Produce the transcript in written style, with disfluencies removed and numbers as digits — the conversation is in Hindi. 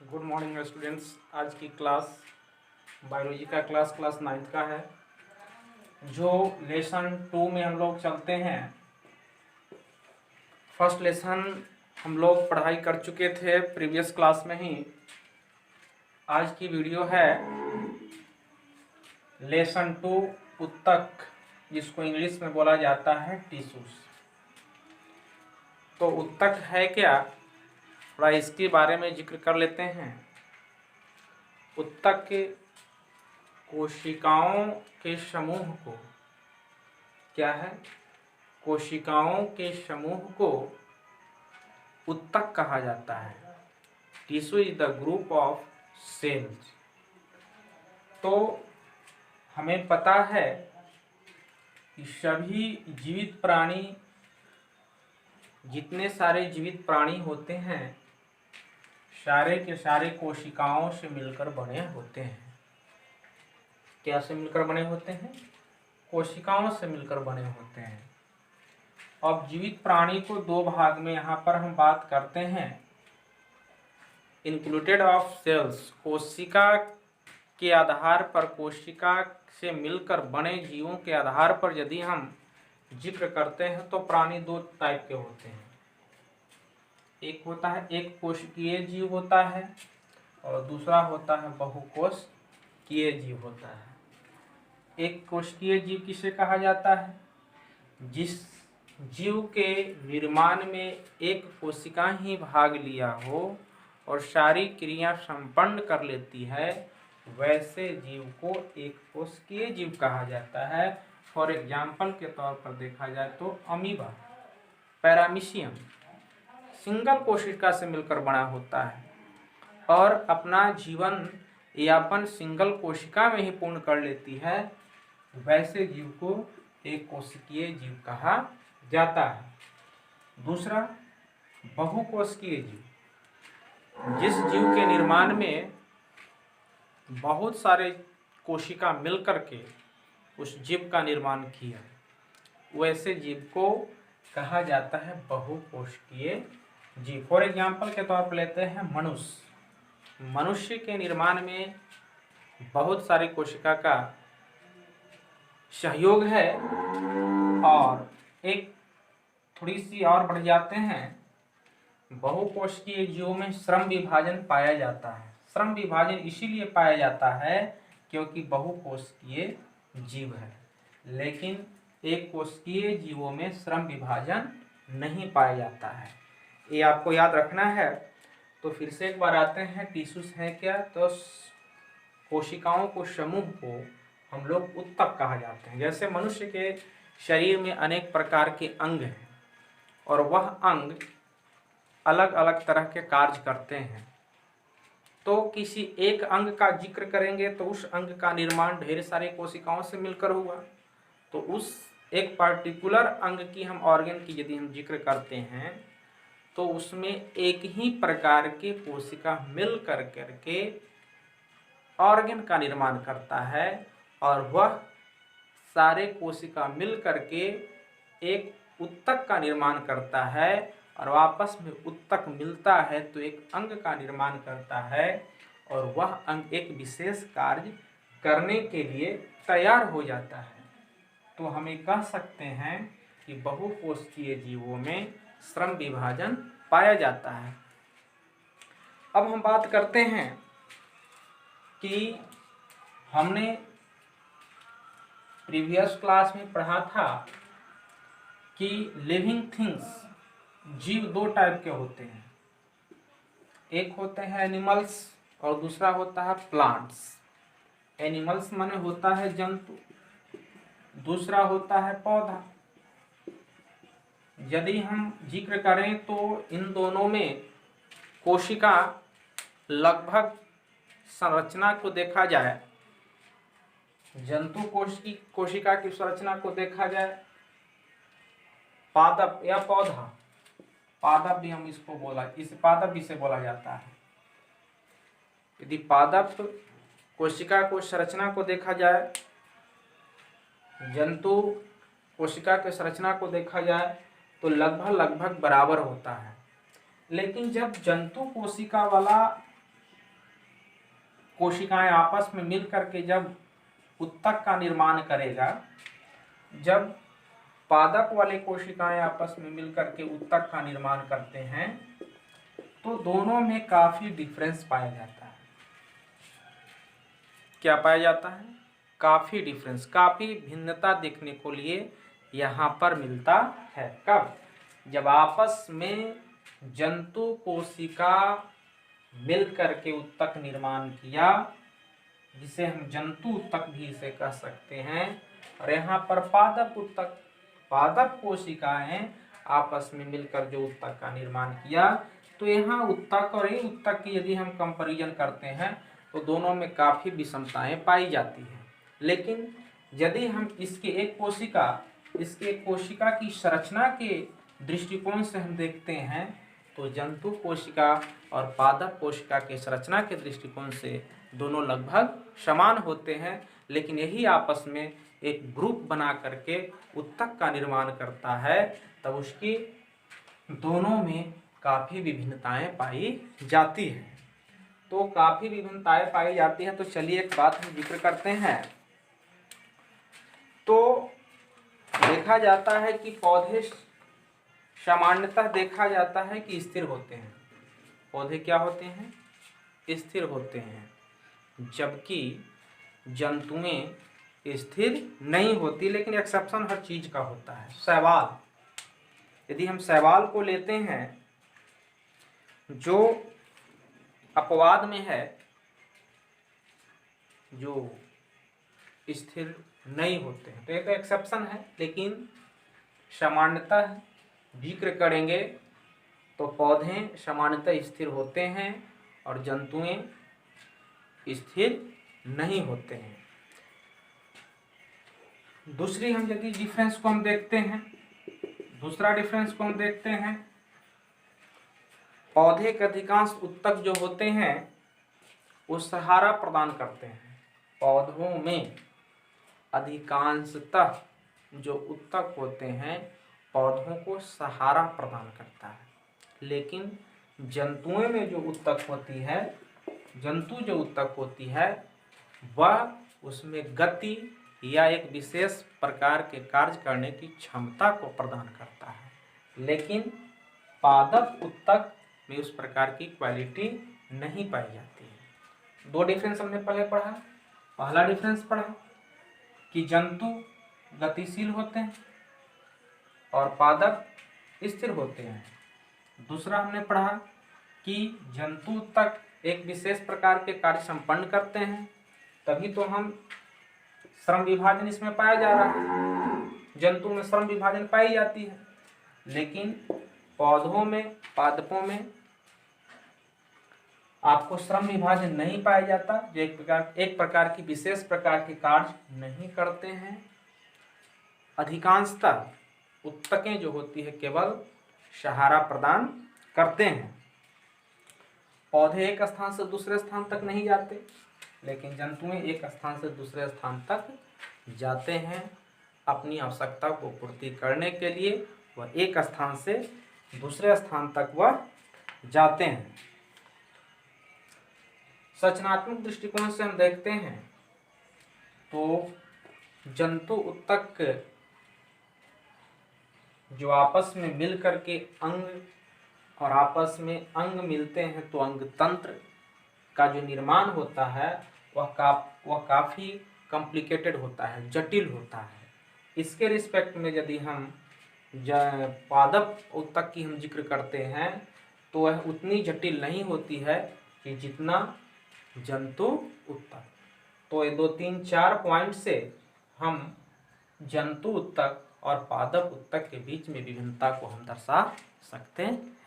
Good morning students. आज की क्लास बायोलॉजी का क्लास 9th का है। जो लेसन 2 में हम लोग चलते हैं। फर्स्ट लेसन हम लोग पढ़ाई कर चुके थे प्रीवियस क्लास में ही। आज की वीडियो है लेसन 2 उत्तक, जिसको इंग्लिश में बोला जाता है टिश्यूज। तो उत्तक है क्या, थोड़ा इसके बारे में जिक्र कर लेते हैं। उत्तक के कोशिकाओं के समूह को क्या है, कोशिकाओं के समूह को उत्तक कहा जाता है। Tissue is the group of cells. तो हमें पता है कि सभी जीवित प्राणी, जितने सारे जीवित प्राणी होते हैं, सारे के सारे कोशिकाओं से मिलकर बने होते हैं। क्या से मिलकर बने होते हैं? कोशिकाओं से मिलकर बने होते हैं। अब जीवित प्राणी को दो भाग में यहाँ पर हम बात करते हैं। इंक्लूडेड ऑफ सेल्स, कोशिका के आधार पर, कोशिका से मिलकर बने जीवों के आधार पर यदि हम जिक्र करते हैं तो प्राणी दो टाइप के होते हैं। एक होता है एक कोशिकीय जीव होता है, और दूसरा होता है बहुकोशिकीय जीव होता है। एक कोशिकीय जीव किसे कहा जाता है? जिस जीव के निर्माण में एक कोशिका ही भाग लिया हो और सारी क्रिया संपन्न कर लेती है, वैसे जीव को एक कोशिकीय जीव कहा जाता है। फॉर एग्जाम्पल के तौर पर देखा जाए तो अमीबा, पैरामीशियम सिंगल कोशिका से मिलकर बना होता है और अपना जीवन यापन सिंगल कोशिका में ही पूर्ण कर लेती है। वैसे जीव को एक कोशिकीय जीव कहा जाता है। दूसरा बहुकोशिकीय जीव, जिस जीव के निर्माण में बहुत सारे कोशिका मिलकर के उस जीव का निर्माण किया, वैसे जीव को कहा जाता है बहुकोशिकीय जीव। फॉर एग्जाम्पल के तौर पर लेते हैं मनुष्य। मनुष्य के निर्माण में बहुत सारी कोशिका का सहयोग है, और एक थोड़ी सी और बढ़ जाते हैं, बहुकोशिकीय जीवों में श्रम विभाजन पाया जाता है। श्रम विभाजन इसीलिए पाया जाता है क्योंकि बहुकोशिकीय जीव है, लेकिन एक कोशिकीय जीवों में श्रम विभाजन नहीं पाया जाता है। ये आपको याद रखना है। तो फिर से एक बार आते हैं, टिश्यूज है क्या? तो कोशिकाओं को समूह को हम लोग उत्तक कहा जाते हैं। जैसे मनुष्य के शरीर में अनेक प्रकार के अंग हैं और वह अंग अलग अलग तरह के कार्य करते हैं। तो किसी एक अंग का जिक्र करेंगे तो उस अंग का निर्माण ढेर सारे कोशिकाओं से मिलकर हुआ। तो उस एक पर्टिकुलर अंग की हम ऑर्गन की यदि हम जिक्र करते हैं तो उसमें एक ही प्रकार के कोशिका मिल कर करके ऑर्गन का निर्माण करता है, और वह सारे कोशिका मिल करके एक उत्तक का निर्माण करता है, और वापस में उत्तक मिलता है तो एक अंग का निर्माण करता है, और वह अंग एक विशेष कार्य करने के लिए तैयार हो जाता है। तो हमें कह सकते हैं कि बहुकोशिकीय जीवों में श्रम विभाजन पाया जाता है। अब हम बात करते हैं कि हमने प्रीवियस क्लास में पढ़ा था कि लिविंग थिंग्स, जीव दो टाइप के होते हैं। एक होते हैं एनिमल्स और दूसरा होता है प्लांट्स। एनिमल्स माने होता है जंतु, दूसरा होता है पौधा। यदि हम जिक्र करें तो इन दोनों में कोशिका लगभग संरचना को देखा जाए, जंतु कोशिका की संरचना को देखा जाए, पादप या पौधा, पादप भी हम इसको इसे पादप भी से बोला जाता है। यदि पादप कोशिका को संरचना को देखा जाए, जंतु कोशिका के संरचना को देखा जाए तो लगभग बराबर होता है। लेकिन जब जंतु कोशिका वाला कोशिकाएं आपस में मिल करके जब उत्तक का निर्माण करेगा, जब पादप वाले कोशिकाएं आपस में मिल करके उत्तक का निर्माण करते हैं तो दोनों में काफी डिफरेंस पाया जाता है। क्या पाया जाता है? काफी डिफरेंस, काफी भिन्नता देखने को लिए यहाँ पर मिलता है। कब? जब आपस में जंतु कोशिका मिल करके उत्तक निर्माण किया, जिसे हम जंतु उत्तक भी इसे कह सकते हैं, और यहाँ पर पादप उत्तक, पादप कोशिकाएं आपस में मिलकर जो उत्तक का निर्माण किया, तो यहाँ उत्तक और ये उत्तक की यदि हम कंपैरिजन करते हैं तो दोनों में काफी विषमताएं पाई जाती हैं। लेकिन यदि हम इसके एक कोशिका की संरचना के दृष्टिकोण से हम देखते हैं तो जंतु कोशिका और पादप कोशिका के संरचना के दृष्टिकोण से दोनों लगभग समान होते हैं, लेकिन यही आपस में एक ग्रुप बना करके उत्तक का निर्माण करता है, तब उसकी दोनों में काफी विभिन्नताएं पाई जाती हैं। तो काफी विभिन्नताएं पाई जाती हैं, तो चलिए एक बात हम जिक्र करते हैं। तो देखा जाता है कि पौधे सामान्यतः देखा जाता है कि स्थिर होते हैं। पौधे क्या होते हैं? स्थिर होते हैं, जबकि जंतुएं स्थिर नहीं होती। लेकिन एक्सेप्शन हर चीज का होता है। शैवाल, यदि हम शैवाल को लेते हैं जो अपवाद में है, जो स्थिर नहीं होते हैं, तो ये तो एक्सेप्शन है। लेकिन सामान्यतः जिक्र करेंगे तो पौधे सामान्यतः स्थिर होते हैं और जंतुएं स्थिर नहीं होते हैं। दूसरी हम यदि डिफरेंस को हम देखते हैं, दूसरा डिफरेंस को हम देखते हैं, पौधे के अधिकांश उत्तक जो होते हैं वो सहारा प्रदान करते हैं। पौधों में अधिकांशतः जो उत्तक होते हैं पौधों को सहारा प्रदान करता है, लेकिन जंतुओं में जो उत्तक होती है, जंतु जो उत्तक होती है वह उसमें गति या एक विशेष प्रकार के कार्य करने की क्षमता को प्रदान करता है, लेकिन पादप उत्तक में उस प्रकार की क्वालिटी नहीं पाई जाती है। दो डिफरेंस हमने पहले पढ़ा। पहला डिफरेंस पढ़ा कि जंतु गतिशील होते हैं और पादप स्थिर होते हैं। दूसरा हमने पढ़ा कि जंतु उत्तक एक विशेष प्रकार के कार्य संपन्न करते हैं, तभी तो हम श्रम विभाजन इसमें पाया जा रहा है। जंतु में श्रम विभाजन पाई जाती है, लेकिन पौधों में, पादपों में आपको श्रम विभाजन नहीं पाया जाता, जो एक प्रकार की विशेष प्रकार के कार्य नहीं करते हैं। अधिकांशतः उत्तकें जो होती है केवल सहारा प्रदान करते हैं। पौधे एक स्थान से दूसरे स्थान तक नहीं जाते, लेकिन जंतुएं एक स्थान से दूसरे स्थान तक जाते हैं। अपनी आवश्यकता को पूर्ति करने के लिए वह एक स्थान से दूसरे स्थान तक वह जाते हैं। संरचनात्मक दृष्टिकोण से हम देखते हैं तो जंतु उत्तक जो आपस में मिल करके अंग और आपस में अंग मिलते हैं तो अंग तंत्र का जो निर्माण होता है वह काफ़ी कॉम्प्लिकेटेड होता है, जटिल होता है। इसके रिस्पेक्ट में यदि हम पादप उत्तक की हम जिक्र करते हैं तो वह उतनी जटिल नहीं होती है कि जितना जंतु उत्तक। तो ये 2, 3, 4 पॉइंट से हम जंतु उत्तक और पादप उत्तक के बीच में विभिन्नता को हम दर्शा सकते हैं।